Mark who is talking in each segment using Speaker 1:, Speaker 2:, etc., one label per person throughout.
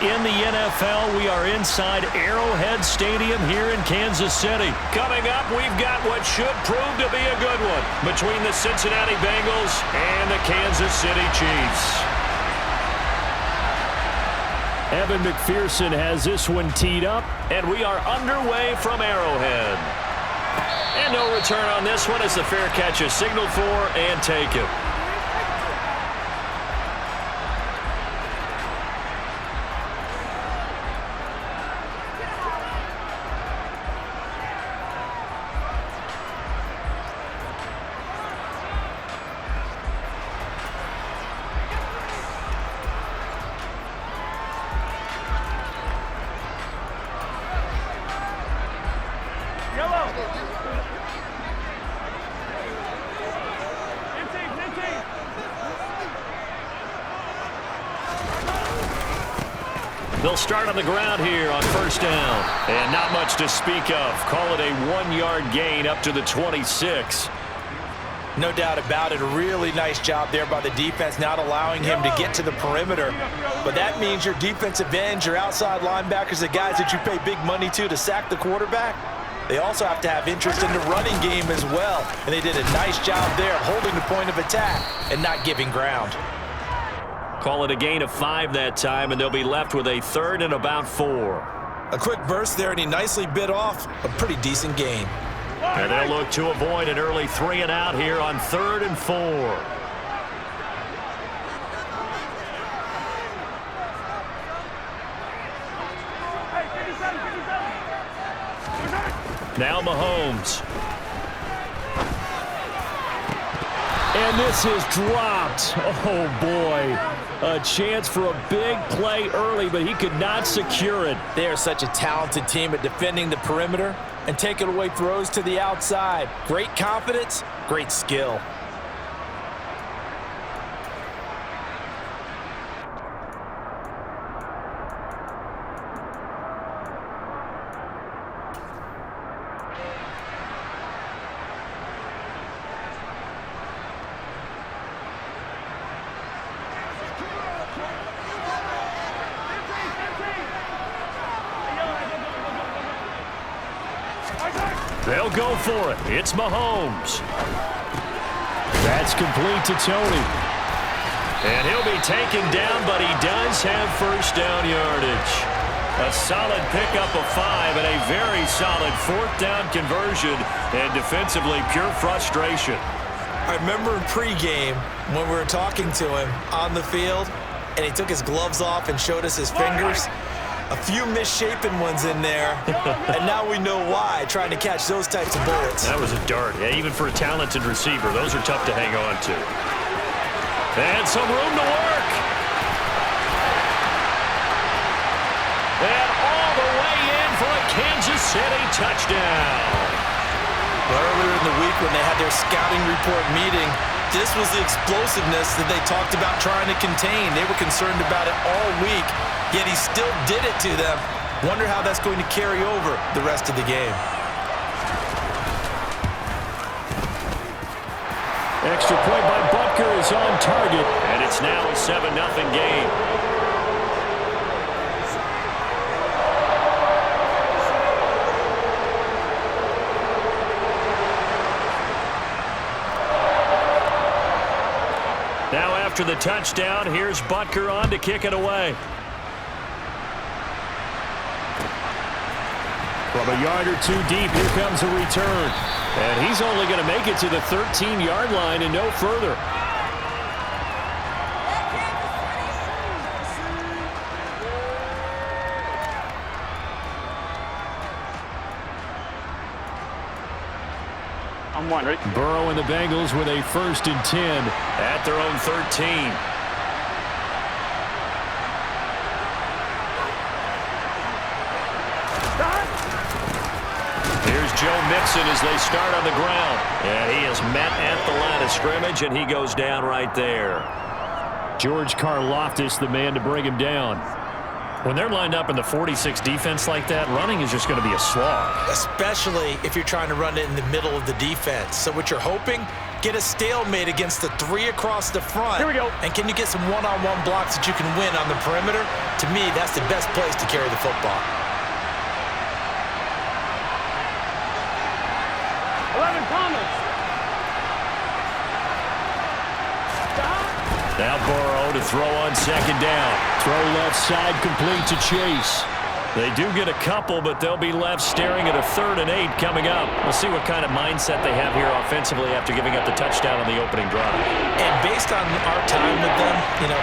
Speaker 1: in the NFL. We are inside Arrowhead Stadium here in Kansas City. Coming up, we've got what should prove to be a good one between the Cincinnati Bengals and the Kansas City Chiefs. Evan McPherson has this one teed up, and we are underway from Arrowhead. And no return on this one as the fair catch is signaled for and taken. They'll start on the ground here on first down. And not much to speak of. Call it a 1-yard gain up to the 26.
Speaker 2: No doubt about it. A really nice job there by the defense, not allowing him to get to the perimeter. But that means your defensive ends, your outside linebackers, the guys that you pay big money to sack the quarterback, they also have to have interest in the running game as well. And they did a nice job there of holding the point of attack and not giving ground.
Speaker 1: Call it a gain of 5 that time, and they'll be left with a third and about 4.
Speaker 2: A quick burst there, and he nicely bit off a pretty decent gain.
Speaker 1: And they'll look to avoid an early 3 and out here on 3rd and 4. Now Mahomes. And this is dropped. Oh, boy. A chance for a big play early, but he could not secure it.
Speaker 2: They are such a talented team at defending the perimeter and taking away throws to the outside. Great confidence, great skill.
Speaker 1: They'll go for it. It's Mahomes. That's complete to Tony. And he'll be taken down, but he does have first down yardage. A solid pickup of 5 and a very solid 4th down conversion, and defensively pure frustration.
Speaker 2: I remember in pregame when we were talking to him on the field, and he took his gloves off and showed us his fingers. A few misshapen ones in there, and now we know why, trying to catch those types of bullets.
Speaker 1: That was a dart. Yeah, even for a talented receiver, those are tough to hang on to. And some room to work. And all the way in for a Kansas City touchdown.
Speaker 2: Earlier in the week when they had their scouting report meeting, this was the explosiveness that they talked about trying to contain. They were concerned about it all week. Yet he still did it to them. Wonder how that's going to carry over the rest of the game.
Speaker 1: Extra point by Butker is on target, and it's now a 7-0 game. Now after the touchdown, here's Butker on to kick it away. From a yard or 2 deep, here comes a return. And he's only going to make it to the 13-yard line and no further.
Speaker 3: I'm one, right?
Speaker 1: Burrow and the Bengals with a 1st and 10 at their own 13. Joe Mixon as they start on the ground. And he is met at the line of scrimmage, and he goes down right there. George Karlaftis, the man to bring him down. When they're lined up in the 46 defense like that, running is just going to be a slog.
Speaker 2: Especially if you're trying to run it in the middle of the defense. So what you're hoping, get a stalemate against the 3 across the front.
Speaker 1: Here we go.
Speaker 2: And can you get some one-on-one blocks that you can win on the perimeter? To me, that's the best place to carry the football.
Speaker 3: 11 Thomas.
Speaker 1: Now Burrow to throw on second down. Throw left side complete to Chase. They do get a couple, but they'll be left staring at a 3rd and 8 coming up. We'll see what kind of mindset they have here offensively after giving up the touchdown on the opening drive.
Speaker 2: And based on our time with them,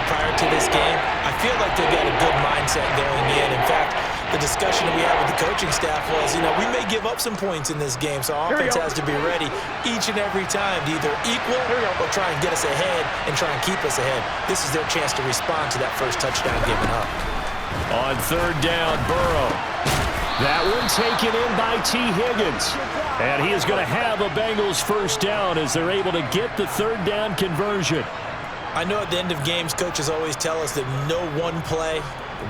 Speaker 2: prior to this game, I feel like they've got a good mindset going in. In fact, the discussion that we had with the coaching staff was, we may give up some points in this game, so our offense has to be ready each and every time to either equal or try and get us ahead and try and keep us ahead. This is their chance to respond to that first touchdown given up.
Speaker 1: On 3rd down, Burrow. That one taken in by T. Higgins. And he is going to have a Bengals first down as they're able to get the 3rd down conversion.
Speaker 2: I know at the end of games, coaches always tell us that no one play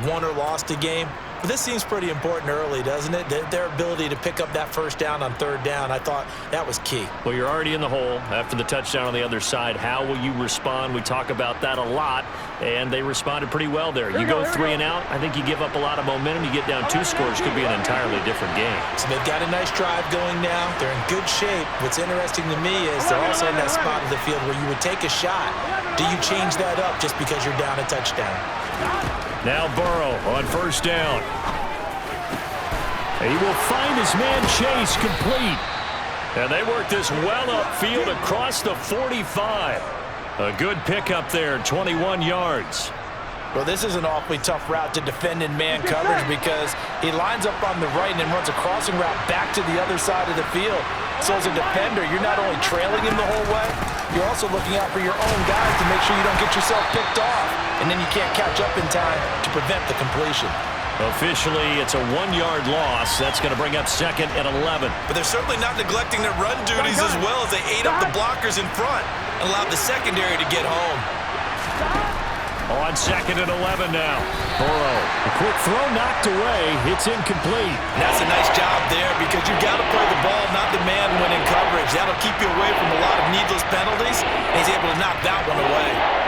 Speaker 2: won or lost a game. But this seems pretty important early, doesn't it? Their ability to pick up that first down on 3rd down, I thought that was key.
Speaker 1: Well, you're already in the hole after the touchdown on the other side. How will you respond? We talk about that a lot, and they responded pretty well there. You go 3 and out, I think you give up a lot of momentum. You get down 2 scores, could be an entirely different game.
Speaker 2: So they've got a nice drive going now. They're in good shape. What's interesting to me is they're also in that spot of the field where you would take a shot. Do you change that up just because you're down a touchdown?
Speaker 1: Now Burrow on 1st down. He will find his man Chase complete. And they work this well upfield across the 45. A good pickup there, 21 yards.
Speaker 2: Well, this is an awfully tough route to defend in man coverage because he lines up on the right and then runs a crossing route back to the other side of the field. So as a defender, you're not only trailing him the whole way, you're also looking out for your own guys to make sure you don't get yourself picked off. And then you can't catch up in time to prevent the completion.
Speaker 1: Officially, it's a 1-yard loss. That's going to bring up 2nd and 11.
Speaker 2: But they're certainly not neglecting their run duties as well as they ate up the blockers in front and allowed the secondary to get home.
Speaker 1: On 2nd and 11 now. Burrow, a quick throw knocked away. It's incomplete.
Speaker 2: That's a nice job there because you got to play the ball, not the man when in coverage. That'll keep you away from a lot of needless penalties, and he's able to knock that one away.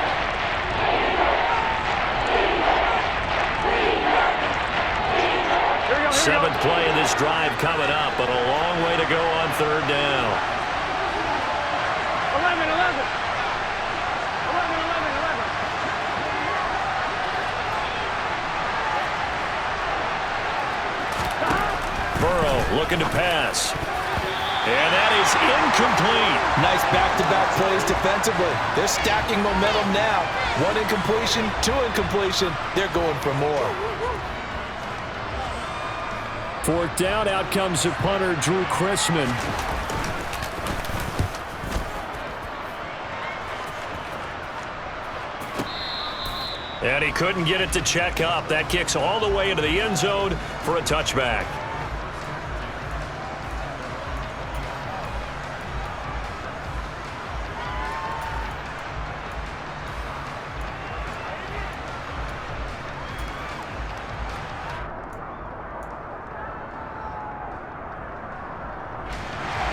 Speaker 1: Seventh play of this drive coming up, but a long way to go on 3rd down.
Speaker 3: 11.
Speaker 1: Burrow looking to pass. And that is incomplete.
Speaker 2: Nice back-to-back plays defensively. They're stacking momentum now. 1 incompletion, 2 incompletion. They're going for more.
Speaker 1: 4th down, out comes the punter, Drew Chrisman. And he couldn't get it to check up. That kicks all the way into the end zone for a touchback.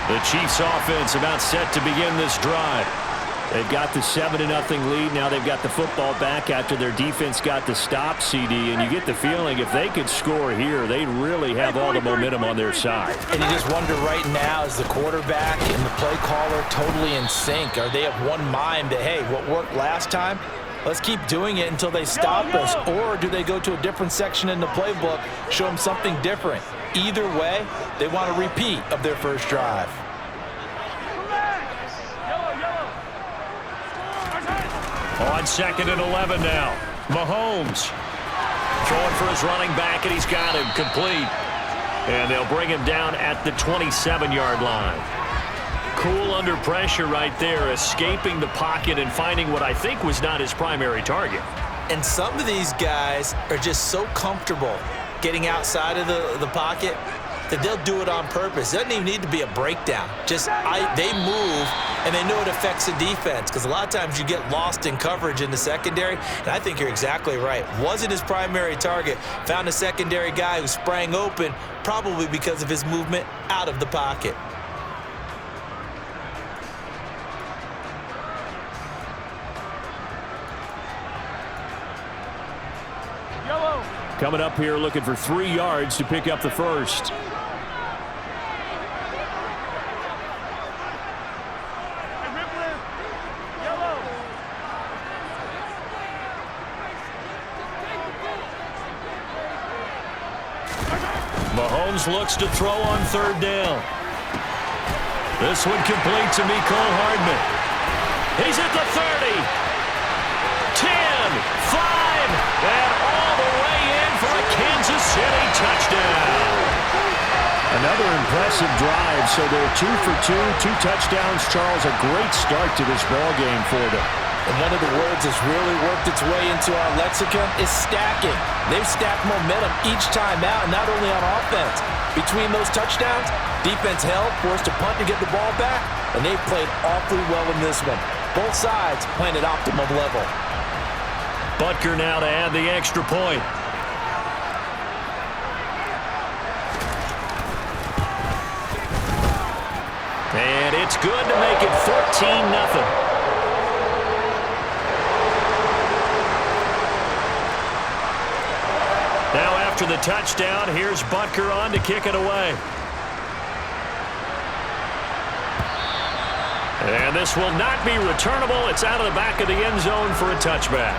Speaker 1: The Chiefs offense about set to begin this drive. They've got the 7-0 lead. Now they've got the football back after their defense got the stop, CD. And you get the feeling if they could score here, they'd really have all the momentum on their side.
Speaker 2: And you just wonder right now, is the quarterback and the play caller totally in sync? Are they of one mind that, hey, what worked last time, let's keep doing it until they stop us? Or do they go to a different section in the playbook, show them something different? Either way, they want a repeat of their first drive.
Speaker 1: On 2nd and 11 now. Mahomes throwing for his running back, and he's got him complete. And they'll bring him down at the 27-yard line. Cool under pressure right there, escaping the pocket and finding what I think was not his primary target.
Speaker 2: And some of these guys are just so comfortable getting outside of the pocket that they'll do it on purpose. It doesn't even need to be a breakdown. Just they move, and they know it affects the defense, because a lot of times you get lost in coverage in the secondary, and I think you're exactly right. Wasn't his primary target. Found a secondary guy who sprang open, probably because of his movement out of the pocket.
Speaker 1: Coming up here looking for 3 yards to pick up the first. Mahomes looks to throw on 3rd down. This one complete to Mecole Hardman. He's at the 30. 10, 5, and all the way in for a Kansas City touchdown. Another impressive drive, so they're 2 for 2, 2 touchdowns. Charles, a great start to this ball game for them.
Speaker 2: And one of the words that's really worked its way into our lexicon is stacking. They've stacked momentum each time out, and not only on offense. Between those touchdowns, defense held, forced a punt to get the ball back, and they've played awfully well in this one. Both sides playing at optimum level.
Speaker 1: Butker now to add the extra point. And it's good to make it 14-0. Now after the touchdown, here's Butker on to kick it away. And this will not be returnable. It's out of the back of the end zone for a touchback.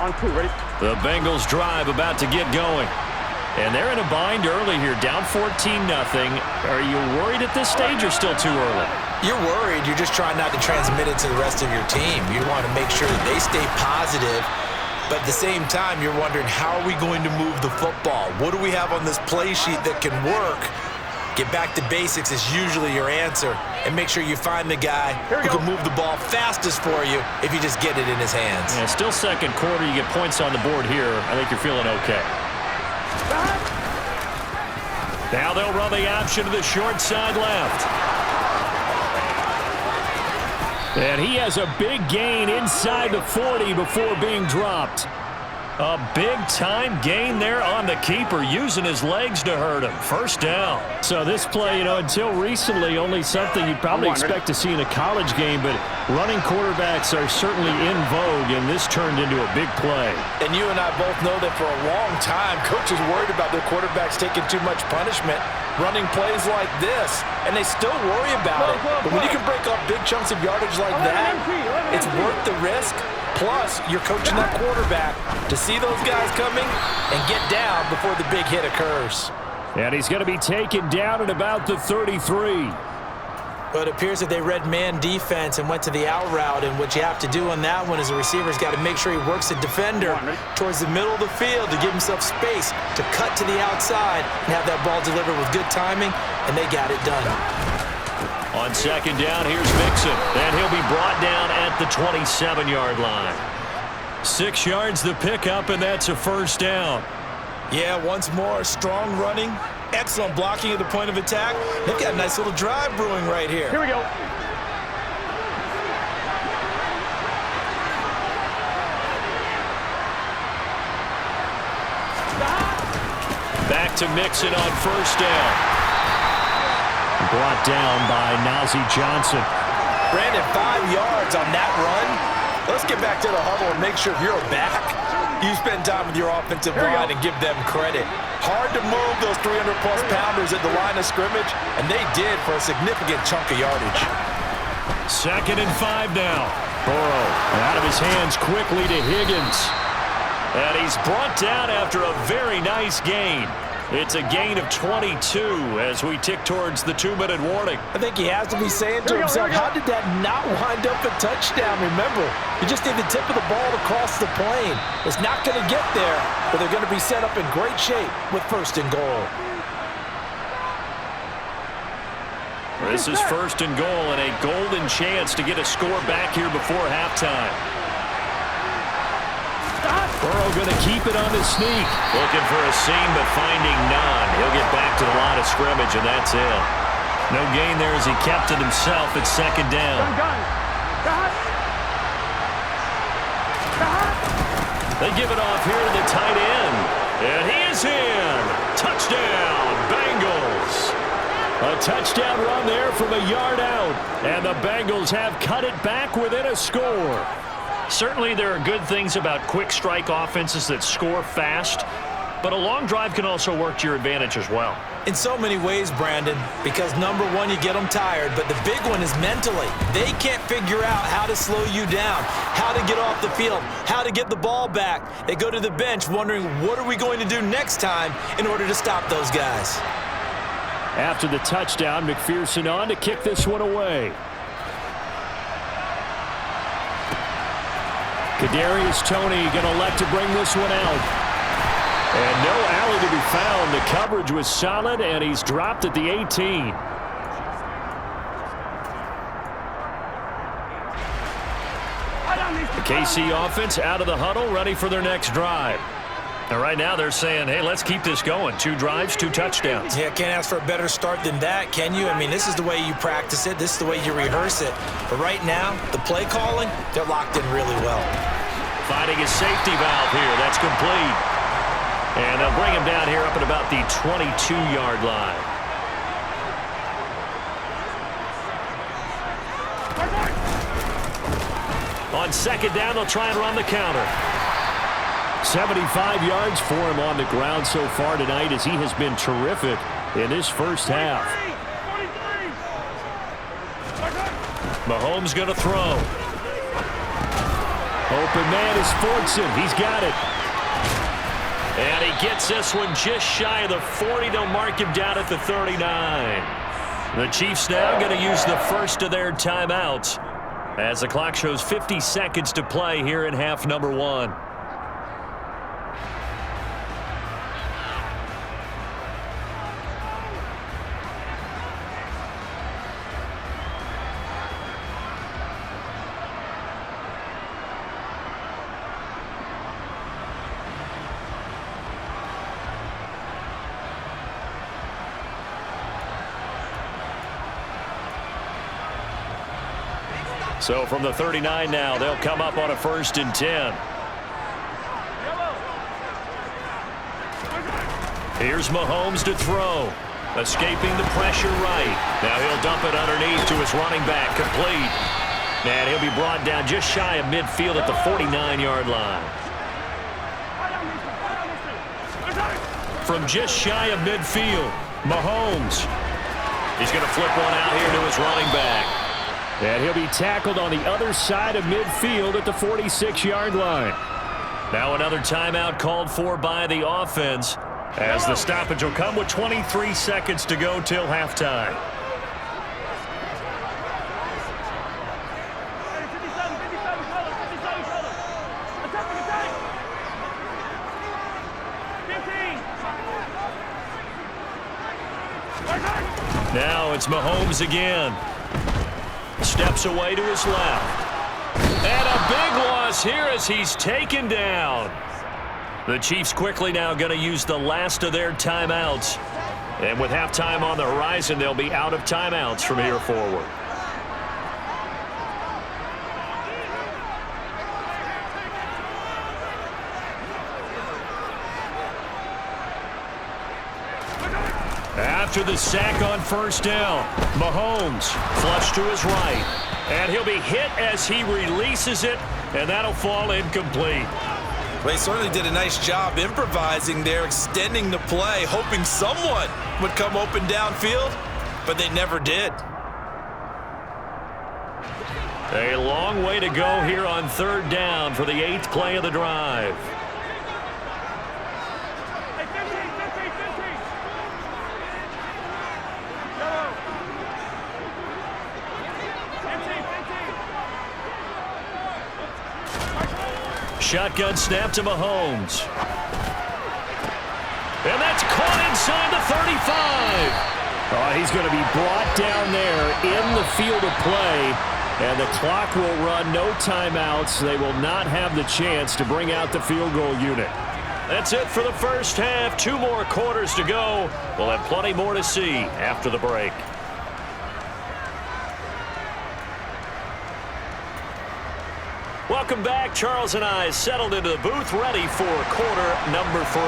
Speaker 3: On 2, ready?
Speaker 1: The Bengals drive about to get going. And they're in a bind early here, down 14-0. Are you worried at this stage or still too early?
Speaker 2: You're worried. You're just trying not to transmit it to the rest of your team. You want to make sure that they stay positive. But at the same time, you're wondering, how are we going to move the football? What do we have on this play sheet that can work? Get back to basics is usually your answer. And make sure you find the guy who can move the ball fastest for you if you just get it in his hands.
Speaker 1: Yeah, still second quarter. You get points on the board here. I think you're feeling okay. Now they'll run the option to the short side left. And he has a big gain inside the 40 before being dropped. A big-time gain there on the keeper, using his legs to hurt him. First down. So this play, until recently, only something you'd probably expect to see in a college game, but running quarterbacks are certainly in vogue, and this turned into a big play.
Speaker 2: And you and I both know that for a long time, coaches worried about their quarterbacks taking too much punishment, running plays like this, and they still worry about it. But when you can break up big chunks of yardage like that, it's worth the risk. Plus, you're coaching that quarterback to see those guys coming and get down before the big hit occurs.
Speaker 1: And he's going to be taken down at about the 33.
Speaker 2: But it appears that they read man defense and went to the out route, and what you have to do on that one is the receiver's got to make sure he works the defender towards the middle of the field to give himself space to cut to the outside and have that ball delivered with good timing, and they got it done.
Speaker 1: On second down, here's Mixon. And he'll be brought down at the 27-yard line. 6 yards the pickup, and that's a first down.
Speaker 2: Yeah, once more, strong running, excellent blocking at the point of attack. They've got a nice little drive brewing right here.
Speaker 3: Here we go.
Speaker 1: Back to Mixon on first down. Brought down by Nazeeh Johnson.
Speaker 2: Brandon, 5 yards on that run. Let's get back to the huddle and make sure if you're a back, you spend time with your offensive line and give them credit. Hard to move those 300-plus pounders at the line of scrimmage, and they did for a significant chunk of yardage.
Speaker 1: 2nd and 5 now. Burrow out of his hands quickly to Higgins. And he's brought down after a very nice gain. It's a gain of 22 as we tick towards the 2-minute warning.
Speaker 2: I think he has to be saying to himself, how did that not wind up a touchdown? Remember, you just need the tip of the ball to cross the plane. It's not going to get there, but they're going to be set up in great shape with 1st and goal.
Speaker 1: This is 1st and goal and a golden chance to get a score back here before halftime. Burrow going to keep it on the sneak.
Speaker 4: Looking for a seam, but finding none. He'll get back to the line of scrimmage, and that's it.
Speaker 1: No gain there as he kept it himself at second down. They give it off here to the tight end. And he is in. Touchdown, Bengals. A touchdown run there from a yard out. And the Bengals have cut it back within a score. Certainly there are good things about quick strike offenses that score fast, but a long drive can also work to your advantage as well.
Speaker 2: In so many ways, Brandon, because number one, you get them tired, but the big one is mentally. They can't figure out how to slow you down, how to get off the field, how to get the ball back. They go to the bench wondering, what are we going to do next time in order to stop those guys?
Speaker 1: After the touchdown, McPherson on to kick this one away. Kadarius Toney going to elect to bring this one out. And no alley to be found. The coverage was solid, and he's dropped at the 18. The KC offense out of the huddle, ready for their next drive. And right now they're saying, hey, let's keep this going. 2 drives, 2 touchdowns.
Speaker 2: Yeah, can't ask for a better start than that, can you? I mean, this is the way you practice it. This is the way you rehearse it. But right now, the play calling, they're locked in really well.
Speaker 1: Finding his safety valve here. That's complete. And they'll bring him down here up at about the 22-yard line. On second down, they'll try and run the counter. 75 yards for him on the ground so far tonight as he has been terrific in this first half. Mahomes going to throw. Open man is Fortson. He's got it. And he gets this one just shy of the 40. They'll mark him down at the 39. The Chiefs now going to use the first of their timeouts as the clock shows 50 seconds to play here in half number 1. So from the 39 now, they'll come up on a 1st and 10. Here's Mahomes to throw. Escaping the pressure right. Now he'll dump it underneath to his running back. Complete. And he'll be brought down just shy of midfield at the 49-yard line. From just shy of midfield, Mahomes. He's going to flip one out here to his running back. And he'll be tackled on the other side of midfield at the 46-yard line. Now another timeout called for by the offense as the stoppage will come with 23 seconds to go till halftime. Now it's Mahomes again. Steps away to his left. And a big loss here as he's taken down. The Chiefs quickly now going to use the last of their timeouts. And with halftime on the horizon, they'll be out of timeouts from here forward. After the sack on 1st down, Mahomes flush to his right. And he'll be hit as he releases it, and that'll fall incomplete.
Speaker 2: Well, he certainly did a nice job improvising there, extending the play, hoping someone would come open downfield, but they never did.
Speaker 1: A long way to go here on 3rd down for the 8th play of the drive. Shotgun snap to Mahomes. And that's caught inside the 35. Oh, he's going to be brought down there in the field of play. And the clock will run, no timeouts. They will not have the chance to bring out the field goal unit.
Speaker 4: That's it for the first half. 2 more quarters to go. We'll have plenty more to see after the break. Welcome back. Charles and I settled into the booth, ready for quarter number 3.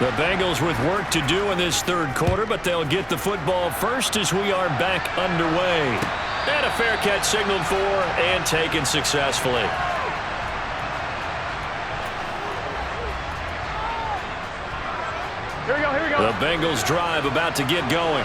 Speaker 1: The Bengals with work to do in this third quarter, but they'll get the football first as we are back underway.
Speaker 4: And a fair catch signaled for and taken successfully.
Speaker 3: Here we go, here we go.
Speaker 1: The Bengals drive about to get going.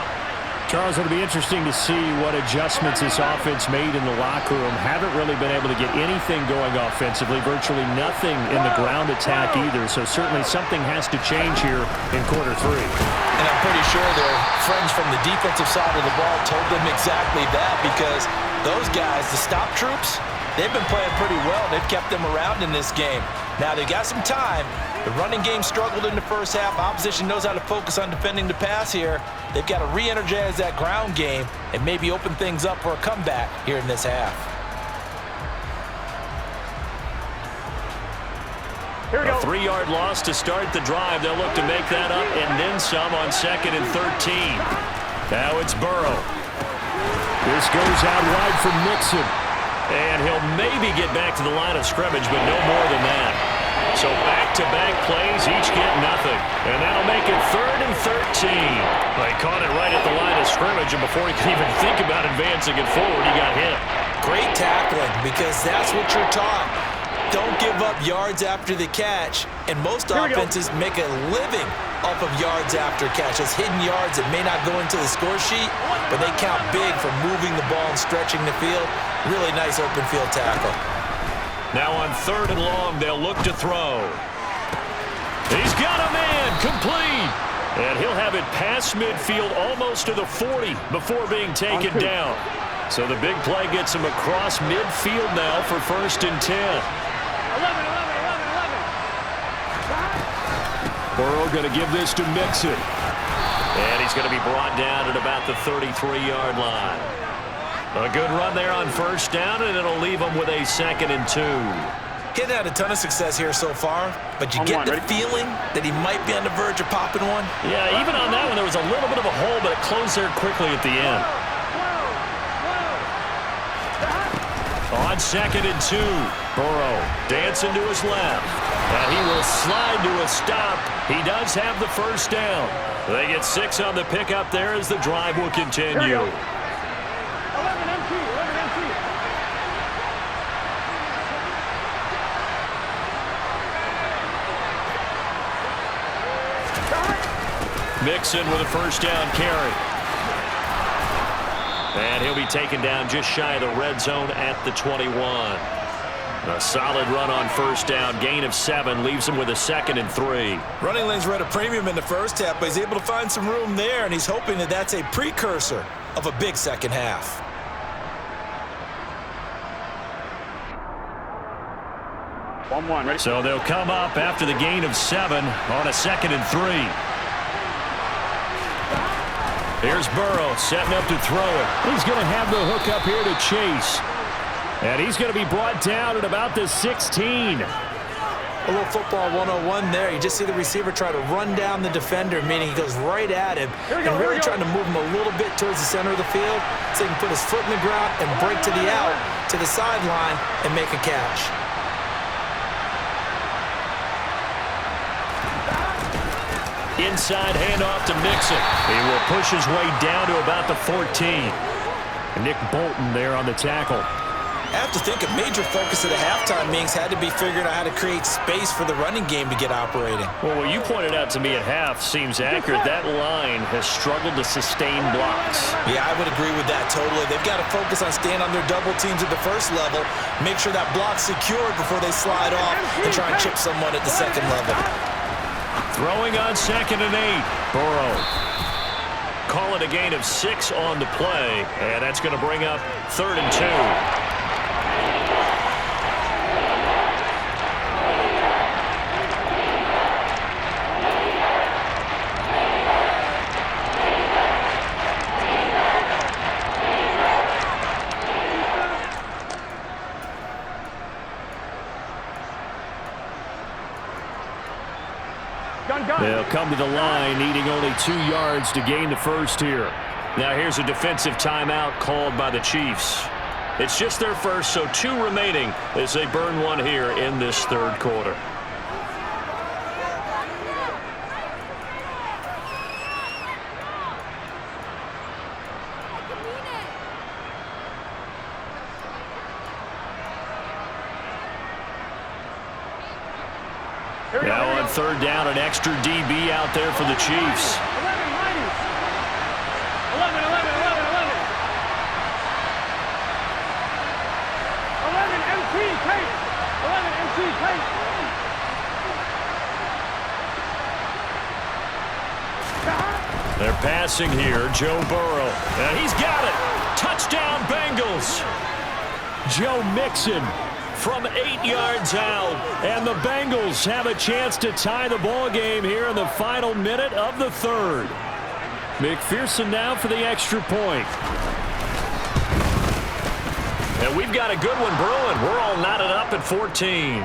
Speaker 1: Charles, it'll be interesting to see what adjustments this offense made in the locker room. Haven't really been able to get anything going offensively, virtually nothing in the ground attack either. So certainly something has to change here in quarter 3.
Speaker 2: And I'm pretty sure their friends from the defensive side of the ball told them exactly that, because those guys, the stop troops, they've been playing pretty well. They've kept them around in this game. Now they got some time. The running game struggled in the first half. Opposition knows how to focus on defending the pass here. They've got to re-energize that ground game and maybe open things up for a comeback here in this half.
Speaker 3: Here we go.
Speaker 1: A 3-yard loss to start the drive. They'll look to make that up and then some on 2nd and 13. Now it's Burrow. This goes out wide for Mixon. And he'll maybe get back to the line of scrimmage, but no more than that. So back-to-back plays, each get nothing. And that'll make it 3rd and 13. They caught it right at the line of scrimmage, and before he could even think about advancing it forward, he got hit.
Speaker 2: Great tackling, because that's what you're taught. Don't give up yards after the catch. And most offenses make a living off of yards after catch. It's hidden yards that may not go into the score sheet, but they count big for moving the ball and stretching the field. Really nice open field tackle.
Speaker 1: Now on 3rd and long, they'll look to throw. He's got a man, complete. And he'll have it past midfield almost to the 40 before being taken down. So the big play gets him across midfield now for 1st and 10.
Speaker 3: 11.
Speaker 1: Burrow going to give this to Mixon.
Speaker 4: And he's going to be brought down at about the 33-yard line. A good run there on 1st down, and it'll leave him with a 2nd and 2.
Speaker 2: He's had a ton of success here so far, but you get the feeling that he might be on the verge of popping one.
Speaker 1: Yeah, even on that one, there was a little bit of a hole, but it closed there quickly at the end. On 2nd and 2, Burrow dancing to his left. Now he will slide to a stop. He does have the 1st down. They get 6 on the pickup there as the drive will continue.
Speaker 3: 11 empty.
Speaker 1: Mixon with a 1st down carry. And he'll be taken down just shy of the red zone at the 21. A solid run on 1st down. Gain of 7 leaves him with a 2nd and 3.
Speaker 2: Running lanes were at a premium in the first half, but he's able to find some room there, and he's hoping that that's a precursor of a big second half.
Speaker 3: Ready?
Speaker 1: So they'll come up after the gain of 7 on a 2nd and 3. Here's Burrow setting up to throw it. He's going to have the hook up here to Chase. And he's going to be brought down at about the 16.
Speaker 2: A little football 101 there. You just see the receiver try to run down the defender, meaning he goes right at him and really trying to move him a little bit towards the center of the field so he can put his foot in the ground and break to the out, to the sideline, and make a catch.
Speaker 1: Inside handoff to Mixon. He will push his way down to about the 14. Nick Bolton there on the tackle.
Speaker 2: I have to think a major focus at the halftime meetings had to be figuring out how to create space for the running game to get operating.
Speaker 1: Well, what you pointed out to me at half seems accurate. That line has struggled to sustain blocks.
Speaker 2: Yeah, I would agree with that totally. They've got to focus on staying on their double teams at the first level, make sure that block's secured before they slide off and try and chip someone at the second level.
Speaker 1: Throwing on 2nd and 8. Burrow. Call it a gain of 6 on the play, and that's going to bring up 3rd and 2. They'll come to the line, needing only 2 yards to gain the first here. Now here's a defensive timeout called by the Chiefs. It's just their first, so 2 remaining as they burn one here in this third quarter. Now on third down, an extra DB out there for the Chiefs.
Speaker 3: 11 MT pace. 11 MT pace.
Speaker 1: They're passing here, Joe Burrow. And he's got it. Touchdown, Bengals. Joe Mixon from 8 yards out. And the Bengals have a chance to tie the ball game here in the final minute of the third. McPherson now for the extra point. And we've got a good one brewing. We're all knotted up at 14.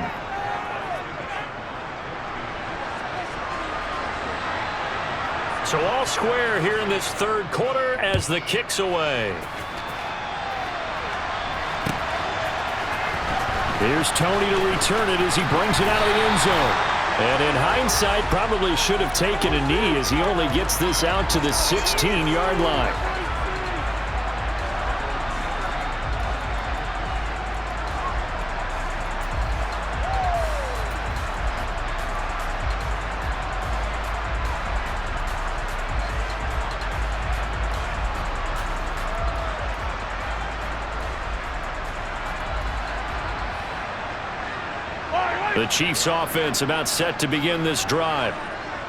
Speaker 1: So all square here in this third quarter as the kick's away. Here's Tony to return it as he brings it out of the end zone. And in hindsight, probably should have taken a knee as he only gets this out to the 16-yard line. The Chiefs offense about set to begin this drive.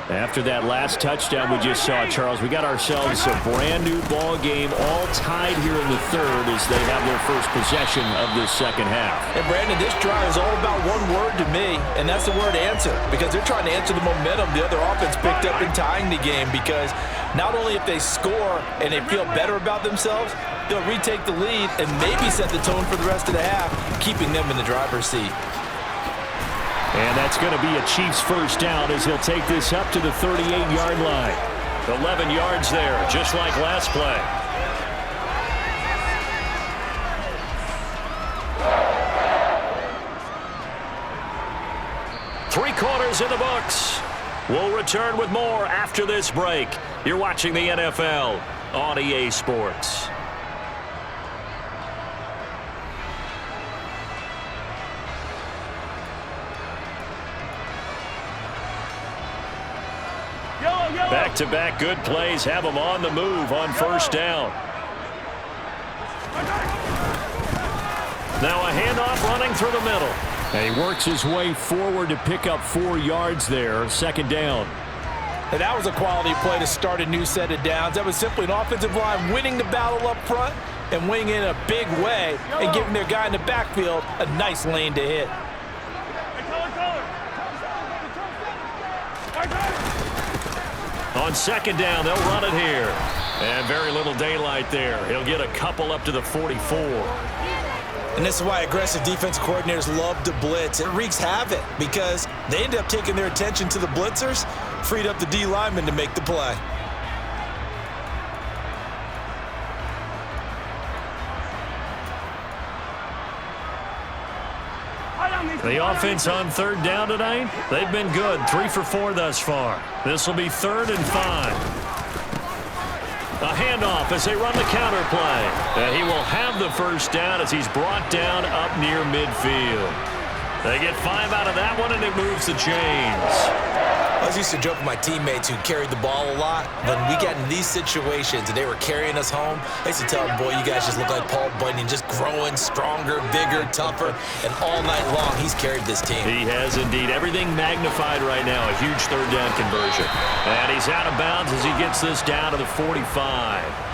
Speaker 1: After that last touchdown we just saw, Charles, we got ourselves a brand new ball game, all tied here in the third as they have their first possession of this second half.
Speaker 2: And Brandon, this drive is all about one word to me, and that's the word answer, because they're trying to answer the momentum the other offense picked up in tying the game, because not only if they score and they feel better about themselves, they'll retake the lead and maybe set the tone for the rest of the half, keeping them in the driver's seat.
Speaker 1: And that's going to be a Chiefs first down as he'll take this up to the 38-yard line. 11 yards there, just like last play. Three quarters in the books. We'll return with more after this break. You're watching the NFL on EA Sports. Back-to-back good plays have him on the move on first down. Now a handoff running through the middle. And he works his way forward to pick up 4 yards there, second down.
Speaker 2: And that was a quality play to start a new set of downs. That was simply an offensive line winning the battle up front and winning in a big way and giving their guy in the backfield a nice lane to hit.
Speaker 1: On second down, they'll run it here. And very little daylight there. He'll get a couple up to the 44.
Speaker 2: And this is why aggressive defensive coordinators love to blitz. It wreaks havoc because they end up taking their attention to the blitzers, freed up the D lineman to make the play.
Speaker 1: The offense on third down tonight, they've been good. 3 for 4 thus far. This will be 3rd and 5. A handoff as they run the counter play. And he will have the first down as he's brought down up near midfield. They get 5 out of that one, and it moves the chains.
Speaker 2: I was used to joke with my teammates who carried the ball a lot. When we got in these situations and they were carrying us home, I used to tell them, boy, you guys just look like Paul Bunyan, just growing stronger, bigger, tougher. And all night long, he's carried this team.
Speaker 1: He has indeed. Everything magnified right now. A huge third down conversion. And he's out of bounds as he gets this down to the 45.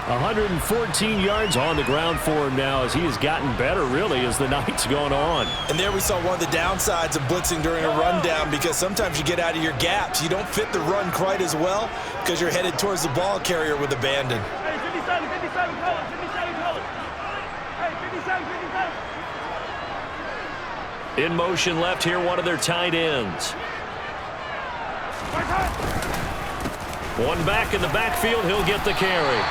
Speaker 1: 114 yards on the ground for him now as he has gotten better, really, as the night's gone on.
Speaker 2: And there we saw one of the downsides of blitzing during a rundown, because sometimes you get out of your gaps. You don't fit the run quite as well because you're headed towards the ball carrier with abandon.
Speaker 3: Hey, 57, 57, colors, 57, colors. Hey, 57, 57.
Speaker 1: In motion left here, one of their tight ends.
Speaker 4: One back in the backfield, he'll get the carry.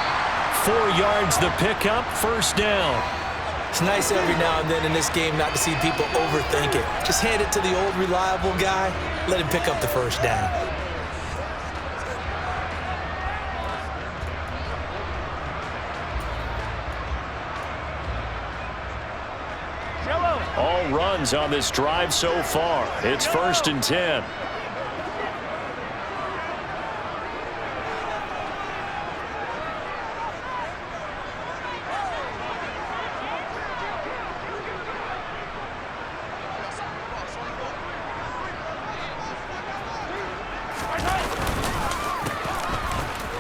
Speaker 4: 4 yards the pickup, first down.
Speaker 2: It's nice every now and then in this game not to see people overthink it. Just hand it to the old reliable guy, let him pick up the first down.
Speaker 4: All runs on this drive so far. It's 1st and 10.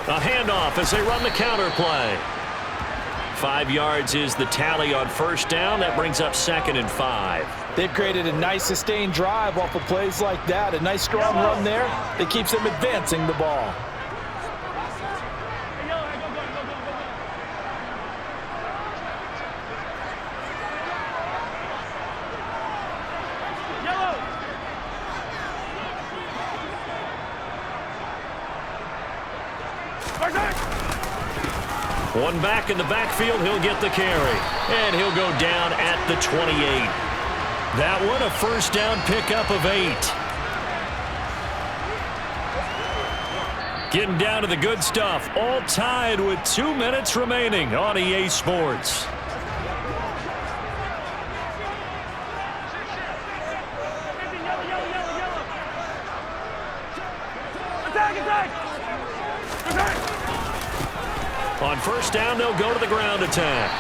Speaker 4: A handoff as they run the counter play. 5 yards is the tally on first down. That brings up 2nd and 5.
Speaker 2: They've created a nice sustained drive off of plays like that. A nice strong run there that keeps them advancing the ball.
Speaker 4: One back in the backfield, he'll get the carry. And he'll go down at the 28. That one, a first down pickup of 8. Getting down to the good stuff. All tied with 2 minutes remaining on EA Sports. On first down, they'll go to the ground attack.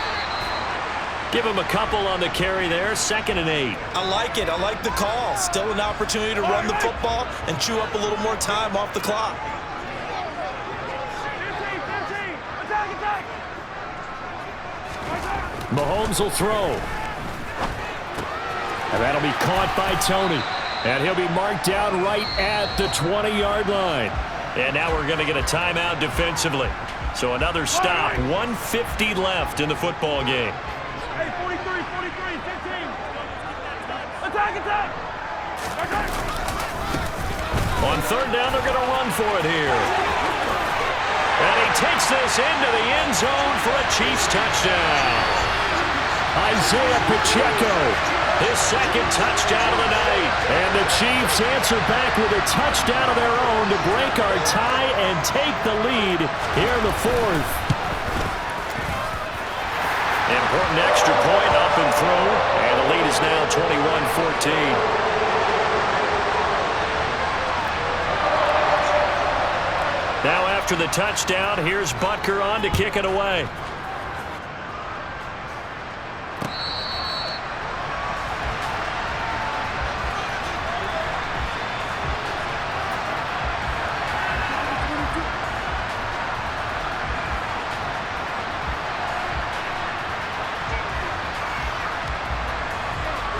Speaker 4: Give him a couple on the carry there, 2nd and 8.
Speaker 2: I like it. I like the call. Still an opportunity to run the football and chew up a little more time off the clock.
Speaker 4: Mahomes will throw. And that'll be caught by Tony. And he'll be marked down right at the 20-yard line. And now we're going to get a timeout defensively. So another stop, 1:50 left in the football game.
Speaker 3: Hey, 43, 15. Attack.
Speaker 4: On third down, they're going to run for it here. And he takes this into the end zone for a Chiefs touchdown. Isaiah Pacheco, his 2nd touchdown of the night. And the Chiefs answer back with a touchdown of their own to break our tie and take the lead here in the 4th. Important extra point up and through. And the lead is now 21-14. Now after the touchdown, here's Butker on to kick it away.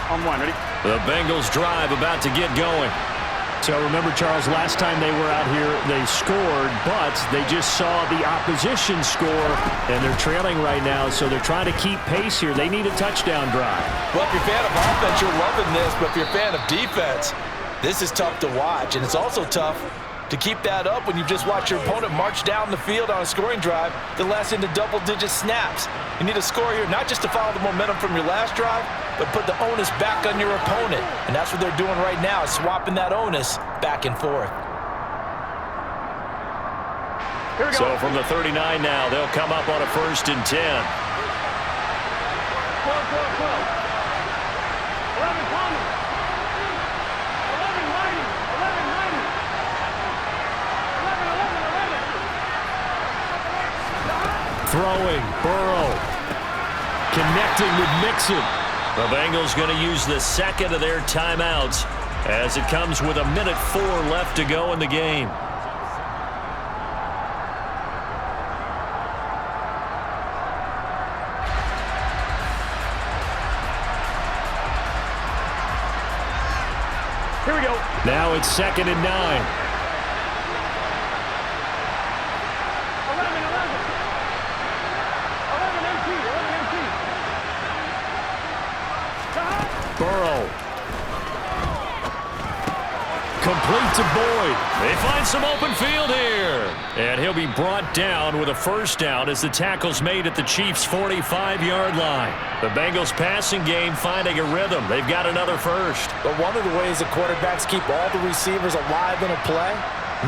Speaker 3: On one, ready?
Speaker 4: The Bengals drive about to get going.
Speaker 1: So remember, Charles, last time they were out here, they scored, but they just saw the opposition score, and they're trailing right now, so they're trying to keep pace here. They need a touchdown drive.
Speaker 2: Well, if you're a fan of offense, you're loving this, but if you're a fan of defense, this is tough to watch, and it's also tough to keep that up when you've just watched your opponent march down the field on a scoring drive that lasts into double-digit snaps. You need a score here, not just to follow the momentum from your last drive, but put the onus back on your opponent. And that's what they're doing right now, swapping that onus back and forth.
Speaker 3: Here we go.
Speaker 4: So from the 39 now, they'll come up on a 1st and 10.
Speaker 3: 12. 11 Palmer. 11 Whiting. 11 Whiting. 11.
Speaker 4: Throwing, Burrow. Connecting with Mixon. The Bengals going to use the 2nd of their timeouts as it comes with 1:04 left to go in the game.
Speaker 3: Here we go.
Speaker 4: Now it's 2nd and 9.
Speaker 3: 11, 18.
Speaker 4: Burrow.
Speaker 1: Complete to Boyd. They find some open field here. And he'll be brought down with a first down as the tackle's made at the Chiefs' 45-yard line. The Bengals passing game finding a rhythm. They've got another first.
Speaker 2: But one of the ways the quarterbacks keep all the receivers alive in a play,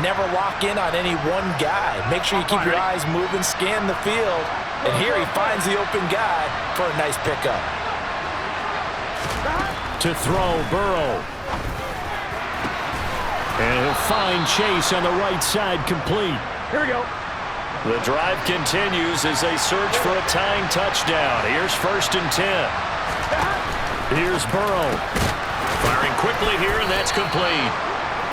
Speaker 2: never lock in on any one guy. Make sure you keep your eyes moving, scan the field. And here he finds the open guy for a nice pickup.
Speaker 1: To throw, Burrow. And he'll find Chase on the right side, complete.
Speaker 3: Here we go.
Speaker 1: The drive continues as they search for a tying touchdown. Here's 1st and 10. Here's Burrow. Firing quickly here, and that's complete.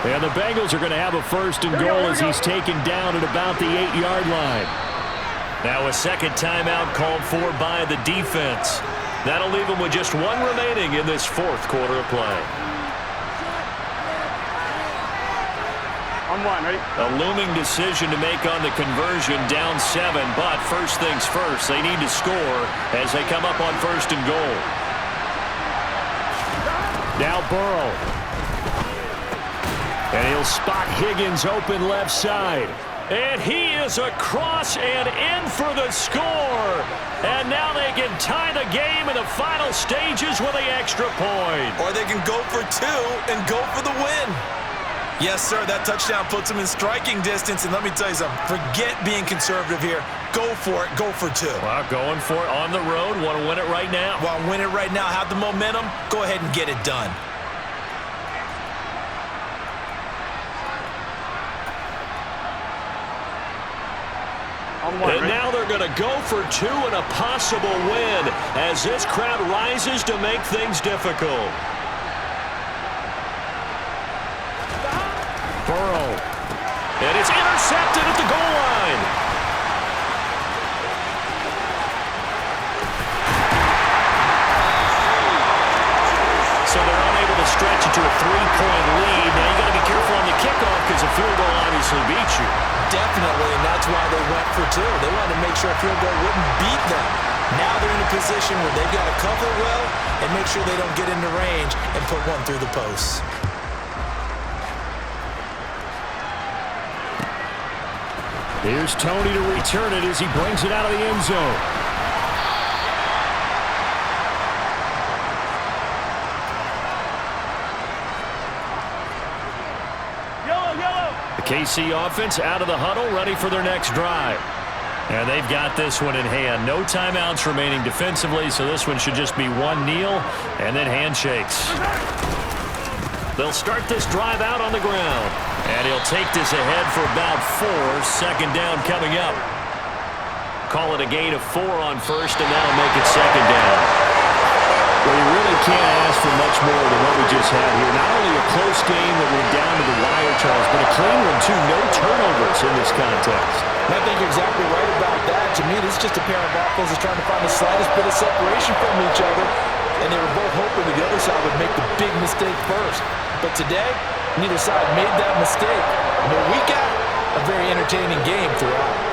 Speaker 1: And the Bengals are going to have a 1st and goal as he's taken down at about the 8-yard line. Now a second timeout called for by the defense. That'll leave them with just one remaining in this 4th quarter of play.
Speaker 3: On one, ready?
Speaker 1: A looming decision to make on the conversion, down 7, but first things first, they need to score as they come up on 1st and goal. Now Burrow. And he'll spot Higgins open left side. And he is across and in for the score. And now they can tie the game in the final stages with the extra point.
Speaker 2: Or they can go for 2 and go for the win. Yes, sir, that touchdown puts them in striking distance. And let me tell you something, forget being conservative here. Go for it, go for 2.
Speaker 1: Well, going for it on the road, want to win it right now.
Speaker 2: Want to win it right now, have the momentum, go ahead and get it done.
Speaker 1: And now they're going to go for 2 and a possible win as this crowd rises to make things difficult. Burrow. And it's intercepted at the goal line. So they're unable to stretch it to a 3-point lead. Now you got to be careful on the kickoff because a field goal obviously beats you.
Speaker 2: Definitely, and that's why they went for 2. They wanted to make sure a field goal wouldn't beat them. Now they're in a position where they've got to cover well and make sure they don't get into range and put one through the posts.
Speaker 1: Here's Tony to return it as he brings it out of the end zone. The KC offense out of the huddle, ready for their next drive. And they've got this one in hand. No timeouts remaining defensively, so this one should just be one kneel and then handshakes. They'll start this drive out on the ground. And he'll take this ahead for about 4. 2nd down coming up. Call it a gain of 4 on 1st, and that'll make it 2nd down. Well, you really can't ask for much more than what we just had here. Not only a close game that went down to the wire, Charles, but a clean one, too. No turnovers in this contest.
Speaker 2: And I think you're exactly right about that. To me, this is just a pair of offenses trying to find the slightest bit of separation from each other. And they were both hoping that the other side would make the big mistake first. But today, neither side made that mistake. And what we got, a very entertaining game throughout.